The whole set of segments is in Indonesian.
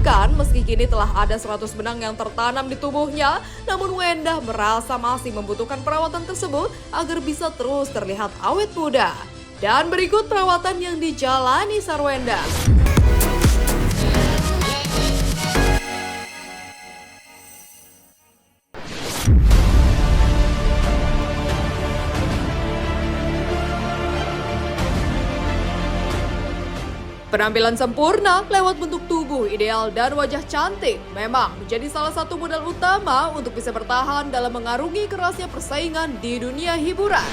Bahkan meski kini telah ada 100 benang yang tertanam di tubuhnya, namun Wendah merasa masih membutuhkan perawatan tersebut agar bisa terus terlihat awet muda. Dan berikut perawatan yang dijalani Sarwenda. Penampilan sempurna lewat bentuk tubuh ideal dan wajah cantik memang menjadi salah satu modal utama untuk bisa bertahan dalam mengarungi kerasnya persaingan di dunia hiburan.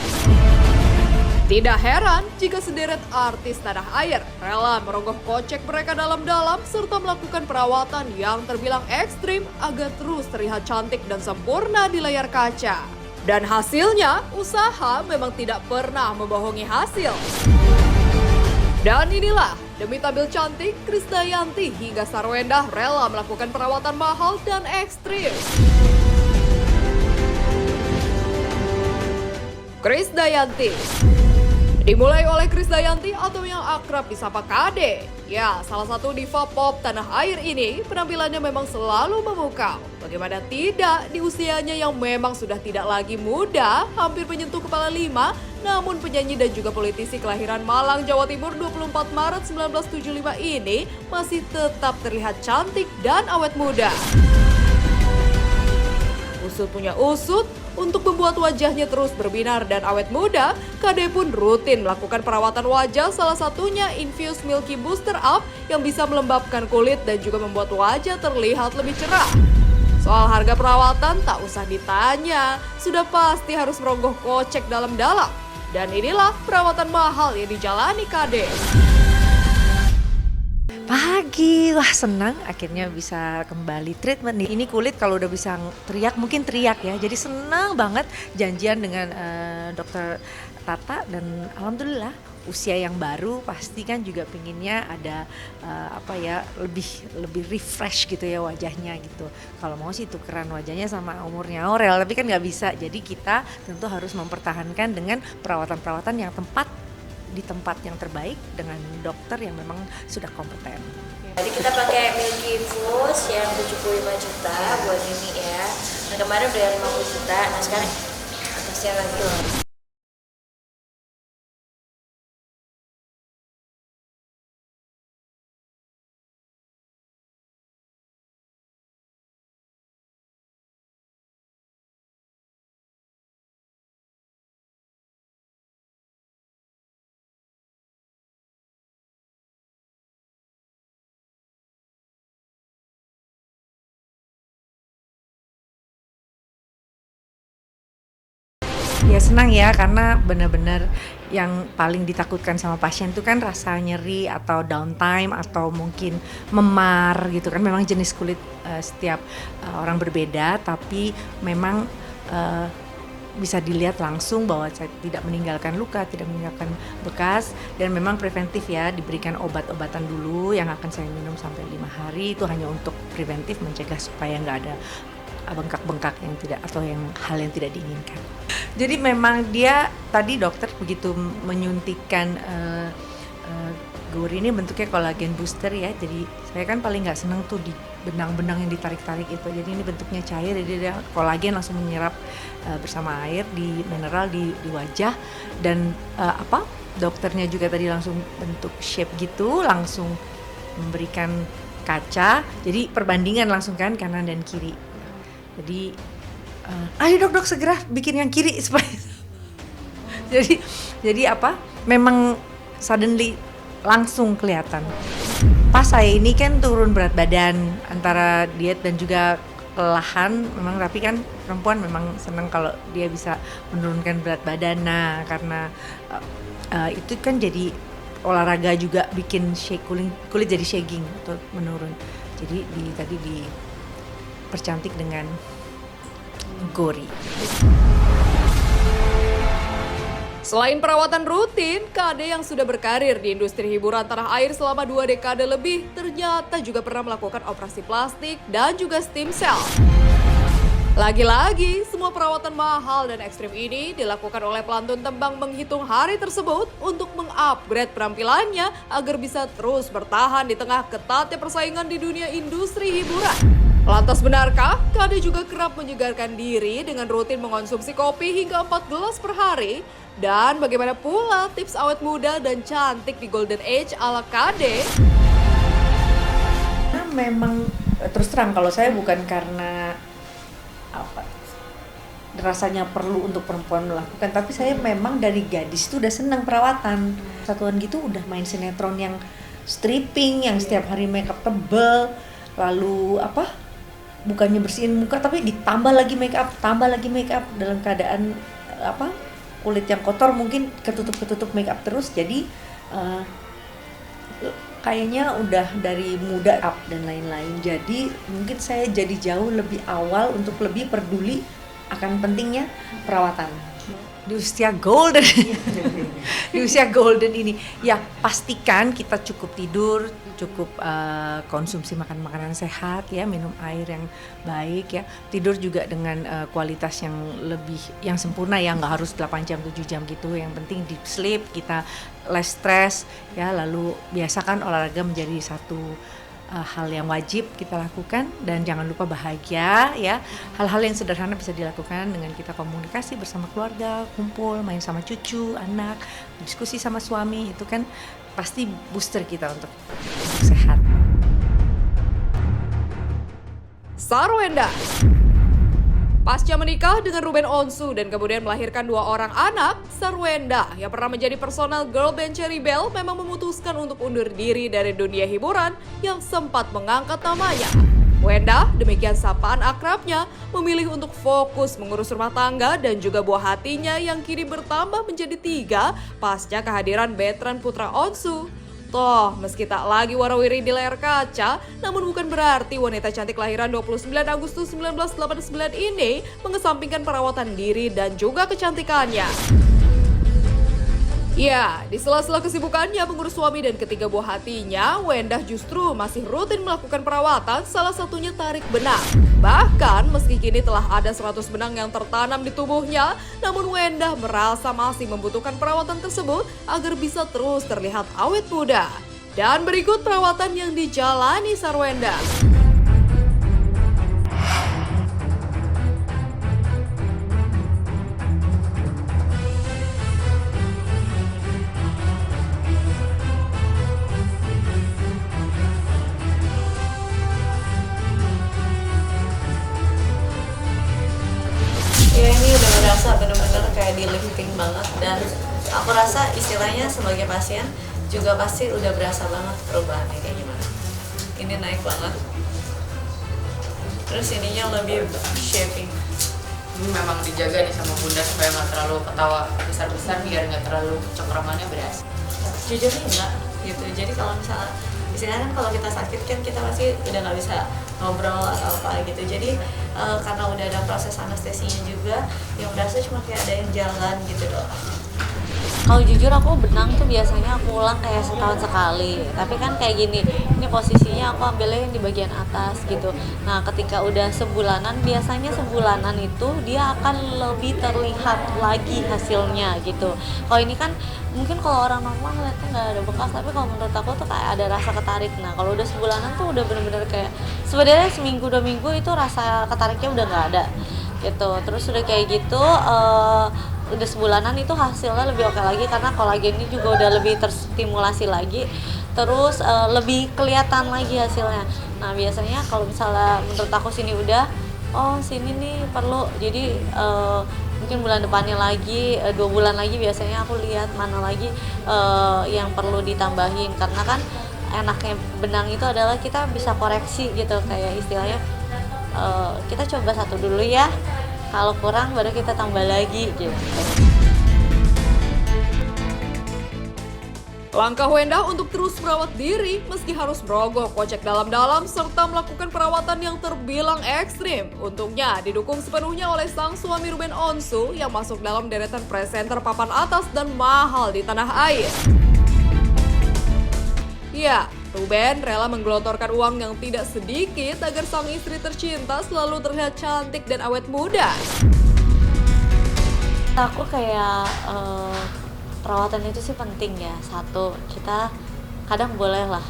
Tidak heran jika sederet artis tanah air rela merogoh kocek mereka dalam-dalam serta melakukan perawatan yang terbilang ekstrim agar terus terlihat cantik dan sempurna di layar kaca. Dan hasilnya, usaha memang tidak pernah membohongi hasil. Dan inilah, demi tampil cantik, Krisdayanti hingga Sarwenda rela melakukan perawatan mahal dan ekstrim. Krisdayanti dimulai oleh Krisdayanti atau yang akrab disapa Kade. Ya, salah satu diva pop tanah air ini penampilannya memang selalu memukau. Bagaimana tidak di usianya yang memang sudah tidak lagi muda, hampir menyentuh kepala 5, namun penyanyi dan juga politisi kelahiran Malang, Jawa Timur 24 Maret 1975 ini masih tetap terlihat cantik dan awet muda. Usut punya usut, untuk membuat wajahnya terus berbinar dan awet muda, Kade pun rutin melakukan perawatan wajah, salah satunya Infuse Milky Booster Up yang bisa melembabkan kulit dan juga membuat wajah terlihat lebih cerah. Soal harga perawatan tak usah ditanya, sudah pasti harus merogoh kocek dalam-dalam. Dan inilah perawatan mahal yang dijalani Kade. Pagi, wah senang akhirnya bisa kembali treatment nih. Ini kulit kalau udah bisa teriak mungkin teriak ya. Jadi senang banget janjian dengan dokter Tata dan alhamdulillah usia yang baru pasti kan juga pinginnya ada lebih refresh gitu ya wajahnya gitu. Kalau mau sih tukeran wajahnya sama umurnya Aurel, tapi kan nggak bisa. Jadi kita tentu harus mempertahankan dengan perawatan-perawatan yang di tempat yang terbaik dengan dokter yang memang sudah kompeten. Jadi kita pakai Milky Infuse yang 75 juta buat ini ya. Nah kemarin udah 50 juta, nah sekarang atasnya lagi. Ya senang ya karena benar-benar yang paling ditakutkan sama pasien itu kan rasa nyeri atau downtime atau mungkin memar gitu kan. Memang jenis kulit setiap orang berbeda, tapi memang bisa dilihat langsung bahwa saya tidak meninggalkan luka, tidak meninggalkan bekas, dan memang preventif ya, diberikan obat-obatan dulu yang akan saya minum sampai 5 hari. Itu hanya untuk preventif, mencegah supaya nggak ada bengkak-bengkak yang tidak atau hal yang tidak diinginkan. Jadi memang dia tadi dokter begitu menyuntikkan Gori ini bentuknya kolagen booster ya. Jadi saya kan paling nggak seneng tuh di benang-benang yang ditarik-tarik itu. Jadi ini bentuknya cair, jadi dia kolagen langsung menyerap bersama air di mineral di wajah. Dan dokternya juga tadi langsung bentuk shape gitu, langsung memberikan kaca. Jadi perbandingan langsung kan kanan dan kiri. Jadi ayo dok segera bikin yang kiri supaya jadi memang suddenly langsung kelihatan. Pas saya ini kan turun berat badan antara diet dan juga kelelahan memang, tapi kan perempuan memang senang kalau dia bisa menurunkan berat badan. Nah karena itu kan jadi olahraga juga bikin kulit jadi shaking atau menurun. Jadi tadi dipercantik dengan Gori. Selain perawatan rutin, Kade yang sudah berkarir di industri hiburan tanah air selama 2 dekade lebih ternyata juga pernah melakukan operasi plastik dan juga stem cell. Lagi-lagi, semua perawatan mahal dan ekstrim ini dilakukan oleh pelantun tembang menghitung hari tersebut untuk mengupgrade penampilannya agar bisa terus bertahan di tengah ketatnya persaingan di dunia industri hiburan. Lantas benarkah KD juga kerap menyegarkan diri dengan rutin mengonsumsi kopi hingga 4 gelas per hari? Dan bagaimana pula tips awet muda dan cantik di Golden Age ala KD? Karena memang terus terang kalau saya bukan karena apa rasanya perlu untuk perempuan melakukan, tapi saya memang dari gadis itu udah senang perawatan. Satuan gitu udah main sinetron yang stripping, yang setiap hari makeup tebel, lalu bukannya bersihin muka tapi ditambah lagi makeup dalam keadaan kulit yang kotor, mungkin ketutup makeup terus. Jadi kayaknya udah dari muda up dan lain-lain. Jadi mungkin saya jadi jauh lebih awal untuk lebih peduli akan pentingnya perawatan. Di usia golden, di usia golden ini, ya pastikan kita cukup tidur, cukup konsumsi makanan sehat, ya minum air yang baik, ya tidur juga dengan kualitas yang sempurna, ya nggak harus 8 jam 7 jam gitu. Yang penting deep sleep, kita less stress, ya lalu biasakan olahraga menjadi satu hal yang wajib kita lakukan, dan jangan lupa bahagia, ya hal-hal yang sederhana bisa dilakukan dengan kita komunikasi bersama keluarga, kumpul, main sama cucu, anak, diskusi sama suami, itu kan pasti booster kita untuk sehat. Sarwenda pasca menikah dengan Ruben Onsu dan kemudian melahirkan 2 orang anak, Sarwenda yang pernah menjadi personal girl band Cherry Bell memang memutuskan untuk undur diri dari dunia hiburan yang sempat mengangkat namanya. Wenda, demikian sapaan akrabnya, memilih untuk fokus mengurus rumah tangga dan juga buah hatinya yang kini bertambah menjadi 3 pasca kehadiran veteran putra Onsu. Toh, meski tak lagi warawiri di layar kaca, namun bukan berarti wanita cantik kelahiran 29 Agustus 1989 ini mengesampingkan perawatan diri dan juga kecantikannya. Ya, di sela-sela kesibukannya mengurus suami dan ketiga buah hatinya, Wenda justru masih rutin melakukan perawatan, salah satunya tarik benang. Bahkan meski kini telah ada 100 benang yang tertanam di tubuhnya, namun Wenda merasa masih membutuhkan perawatan tersebut agar bisa terus terlihat awet muda. Dan berikut perawatan yang dijalani Sarwenda. Ya ini udah berasa bener-bener kayak di lifting banget, dan aku rasa istilahnya sebagai pasien juga pasti udah berasa banget perubahannya kayak gimana. Ini naik banget, terus ininya lebih shaping. Ini memang dijaga nih sama bunda supaya nggak terlalu ketawa besar-besar biar nggak terlalu cengkramannya berasa. Jujur enggak gitu, jadi kalau misalnya istilahnya kan kalau kita sakit kan kita pasti udah nggak bisa ngobrol atau apa gitu, jadi karena udah ada proses anestesinya juga, yang berasa cuma kayak ada yang jalan gitu doang. Kalau jujur aku benang tuh biasanya aku ulang kayak setahun sekali, tapi kan kayak gini, ini posisinya aku ambilnya yang di bagian atas gitu. Nah ketika udah sebulanan, biasanya sebulanan itu dia akan lebih terlihat lagi hasilnya gitu. Kalau ini kan mungkin kalau orang normal ngeliatnya nggak ada bekas, tapi kalau menurut aku tuh kayak ada rasa ketarik. Nah kalau udah sebulanan tuh udah bener-bener kayak sebenarnya seminggu 2 minggu itu rasa ketariknya udah nggak ada gitu. Terus udah kayak gitu udah sebulanan itu hasilnya lebih oke lagi karena kolagennya juga udah lebih terstimulasi lagi, terus lebih kelihatan lagi hasilnya. Nah biasanya kalau misalnya menurut aku sini udah, oh sini nih perlu, jadi mungkin bulan depannya lagi 2 bulan lagi biasanya aku lihat mana lagi yang perlu ditambahin, karena kan enaknya benang itu adalah kita bisa koreksi gitu, kayak istilahnya kita coba satu dulu ya, kalau kurang baru kita tambah lagi gitu. Langkah Wenda untuk terus merawat diri meski harus merogoh kocek dalam-dalam serta melakukan perawatan yang terbilang ekstrim. Untungnya didukung sepenuhnya oleh sang suami Ruben Onsu yang masuk dalam deretan presenter papan atas dan mahal di tanah air. Ya, Ruben rela menggelontorkan uang yang tidak sedikit agar sang istri tercinta selalu terlihat cantik dan awet muda. Aku kayak perawatan itu sih penting ya. Satu, kita kadang boleh lah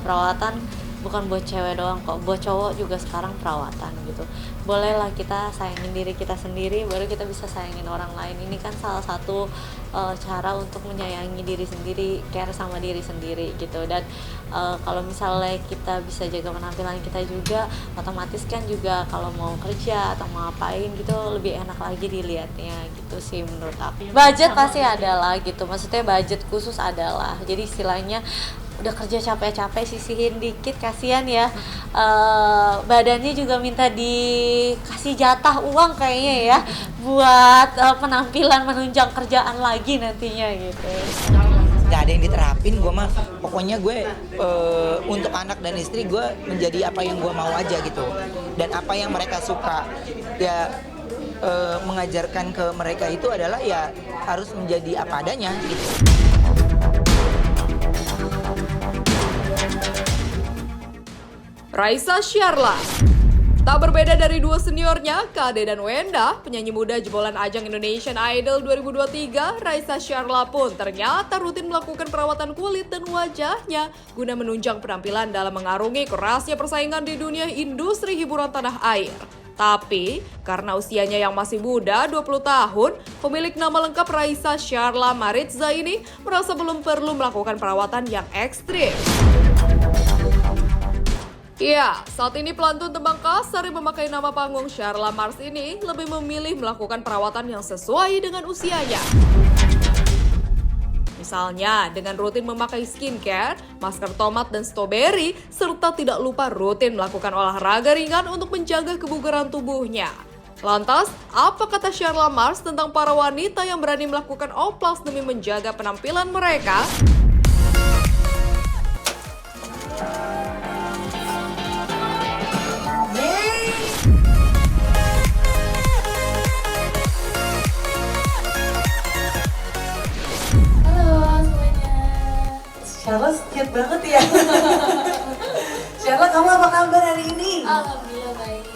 perawatan bukan buat cewek doang kok, buat cowok juga sekarang perawatan gitu. Bolehlah kita sayangin diri kita sendiri, baru kita bisa sayangin orang lain. Ini kan salah satu cara untuk menyayangi diri sendiri, care sama diri sendiri gitu. Dan kalau misalnya kita bisa jaga penampilan kita juga, otomatis kan juga kalau mau kerja atau mau ngapain gitu lebih enak lagi dilihatnya gitu sih menurut aku. Budget pasti ada lah gitu, maksudnya budget khusus adalah. Jadi istilahnya udah kerja capek-capek sisihin dikit, kasihan ya, badannya juga minta dikasih jatah uang kayaknya ya buat penampilan menunjang kerjaan lagi nantinya gitu. Nggak ada yang diterapin, gue mah pokoknya gue untuk anak dan istri gue menjadi apa yang gue mau aja gitu, dan apa yang mereka suka ya, mengajarkan ke mereka itu adalah ya harus menjadi apa adanya gitu. Raisa Syarla. Tak berbeda dari dua seniornya, Kade dan Wenda, penyanyi muda jebolan ajang Indonesian Idol 2023, Raisa Syarla pun ternyata rutin melakukan perawatan kulit dan wajahnya guna menunjang penampilan dalam mengarungi kerasnya persaingan di dunia industri hiburan tanah air. Tapi, karena usianya yang masih muda, 20 tahun, pemilik nama lengkap Raisa Syarla Maritza ini merasa belum perlu melakukan perawatan yang ekstrim. Ya, saat ini pelantun tembang kasar yang memakai nama panggung Syarla Mars ini lebih memilih melakukan perawatan yang sesuai dengan usianya. Misalnya, dengan rutin memakai skincare, masker tomat dan strawberry, serta tidak lupa rutin melakukan olahraga ringan untuk menjaga kebugaran tubuhnya. Lantas, apa kata Syarla Mars tentang para wanita yang berani melakukan oplas demi menjaga penampilan mereka? Syarla cute banget ya. Syarla, kamu apa kabar hari ini? Alhamdulillah baik.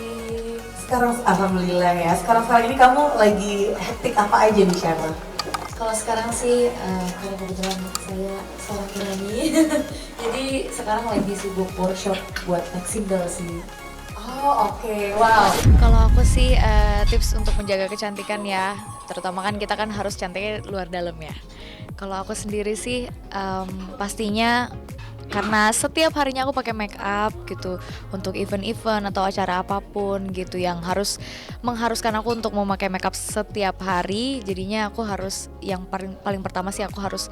Alhamdulillah ya. Sekarang ini kamu lagi hektik apa aja nih Syarla? Kalau sekarang sih, kalau kebetulan saya seorang penyanyi, jadi sekarang lagi sibuk workshop buat next single sih. Oh oke, wow. Kalau aku sih tips untuk menjaga kecantikan ya, terutama kan kita kan harus cantiknya luar dalam ya. Kalau aku sendiri sih pastinya karena setiap harinya aku pakai make up gitu untuk event-event atau acara apapun gitu yang mengharuskan aku untuk memakai make up setiap hari, jadinya aku harus yang paling pertama sih aku harus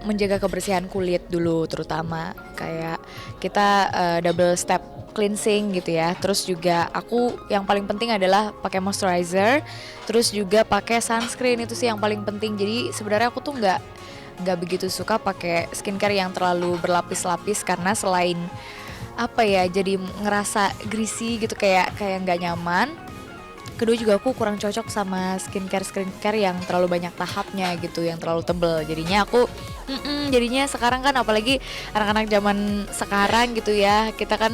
menjaga kebersihan kulit dulu, terutama kayak kita double step cleansing gitu ya. Terus juga aku yang paling penting adalah pakai moisturizer, terus juga pakai sunscreen, itu sih yang paling penting. Jadi sebenarnya aku tuh nggak begitu suka pakai skincare yang terlalu berlapis-lapis karena selain jadi ngerasa greasy gitu, kayak nggak nyaman. Kedua juga aku kurang cocok sama skincare yang terlalu banyak tahapnya gitu, yang terlalu tebel. Jadinya aku jadinya sekarang kan apalagi anak-anak zaman sekarang gitu ya, kita kan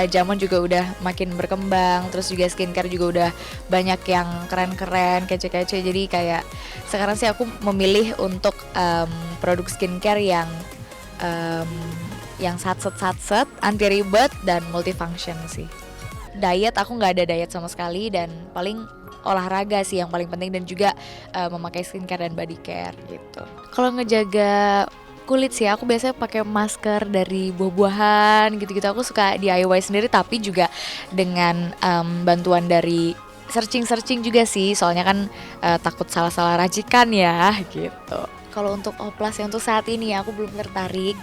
zaman juga udah makin berkembang, terus juga skincare juga udah banyak yang keren-keren, kece-kece. Jadi kayak sekarang sih aku memilih untuk produk skincare yang satset, anti ribet dan multifunction sih. Diet aku nggak ada diet sama sekali, dan paling olahraga sih yang paling penting, dan juga memakai skincare dan body care gitu. Kalau ngejaga kulit sih aku biasanya pakai masker dari buah-buahan gitu-gitu. Aku suka DIY sendiri, tapi juga dengan bantuan dari searching juga sih, soalnya kan takut salah-salah racikan ya gitu. Kalau untuk oplas yang untuk saat ini aku belum tertarik,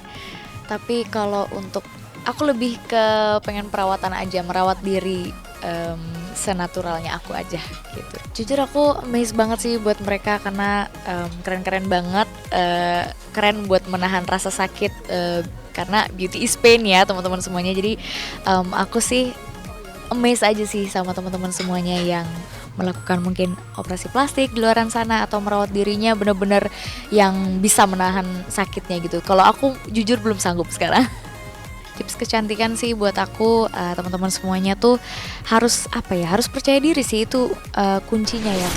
tapi kalau untuk aku lebih ke pengen perawatan aja, merawat diri senaturalnya aku aja gitu. Jujur aku amazed banget sih buat mereka karena keren-keren banget, keren buat menahan rasa sakit karena beauty is pain ya teman-teman semuanya. Jadi aku sih amazed aja sih sama teman-teman semuanya yang melakukan mungkin operasi plastik di luaran sana atau merawat dirinya bener-bener yang bisa menahan sakitnya gitu. Kalau aku jujur belum sanggup sekarang. Tips kecantikan sih buat aku, teman-teman semuanya tuh harus apa ya, harus percaya diri sih, itu kuncinya ya.